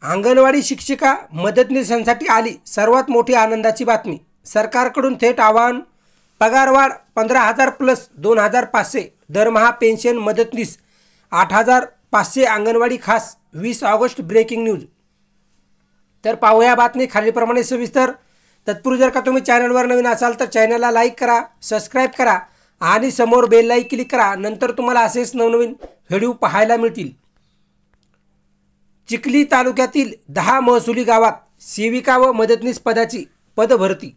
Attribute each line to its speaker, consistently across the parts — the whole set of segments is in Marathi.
Speaker 1: अंगणवाडी शिक्षिका मदतनीसांसाठी आली सर्वात मोठी आनंदाची बातमी। सरकारकडून थेट आवाहन, पगारवाढ 15,000 प्लस 2,500, दरमहा पेन्शन मदतनीस 8,500, अंगणवाडी खास 20 ऑगस्ट। Breaking news. तर पाहूया बातमी खालीलप्रमाणे सविस्तर। तत्पूर्वी जर का तुम्ही चॅनलवर नवीन असाल तर चॅनलला लाईक करा, सबस्क्राईब करा आणि समोर बेल लाईक क्लिक करा, नंतर तुम्हाला असेच नवनवीन व्हिडिओ पाहायला मिळतील। चिखली तालुक्यातील 10 महसुली गावात सेविका व मदतनीस पदाची पदभरती।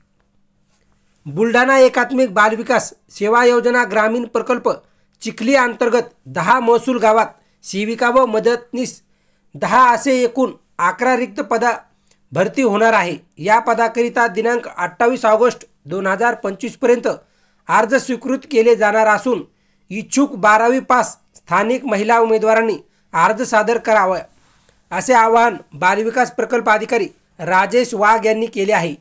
Speaker 1: बुलढाणा एकात्मिक बालविकास सेवा योजना ग्रामीण प्रकल्प चिखली अंतर्गत 10 महसूल गावात सेविका व मदतनीस 10 असे एकूण 11 रिक्त पदा भरती होणार आहे। या पदाकरिता दिनांक 28 ऑगस्ट 2025 पर्यंत अर्ज स्वीकृत केले जाणार असून इच्छुक 12वी पास स्थानिक महिला उमेदवारांनी अर्ज सादर करावा, असे आवाहन बालविकास प्रकल्प अधिकारी राजेश वाघ यांनी केले आहे।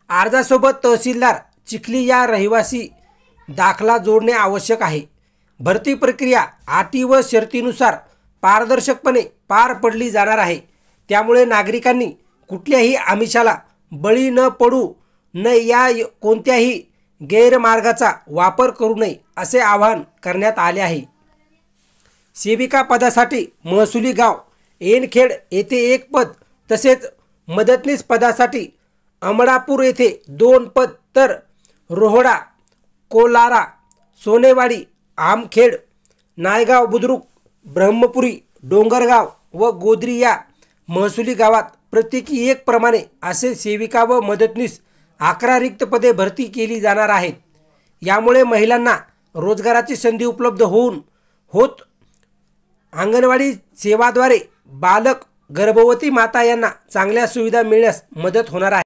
Speaker 1: अर्जासोबत तहसीलदार चिखली या रहिवासी दाखला जोडणे आवश्यक आहे। भरती प्रक्रिया अटी व शर्तीनुसार पारदर्शकपणे पार पडली जाणार आहे, त्यामुळे नागरिकांनी कुठल्याही आमिषाला बळी न पडू नये, या कोणत्याही गैरमार्गाचा वापर करू नये, असे आवाहन करण्यात आले आहे। सेविका पदासाठी महसुली गाव एनखेड येथे 1 पद, तसेच मदतनीस पदासाठी अमडापूर येथे 2 पद, तर रोहडा, कोलारा, सोनेवाडी, आमखेड, नायगाव बुद्रुक, ब्रह्मपुरी, डोंगरगाव व गोद्री या महसुली गावात प्रत्येकी 1 प्रमाणे असे सेविका व मदतनीस 11 रिक्त पदे भरती केली जाणार आहेत। यामुळे महिलांना रोजगाराची संधी उपलब्ध होत अंगणवाडी सेवाद्वारे बालक, गर्भवती माता यांना चांगल्या सुविधा मिळण्यास मदत होणार आहे।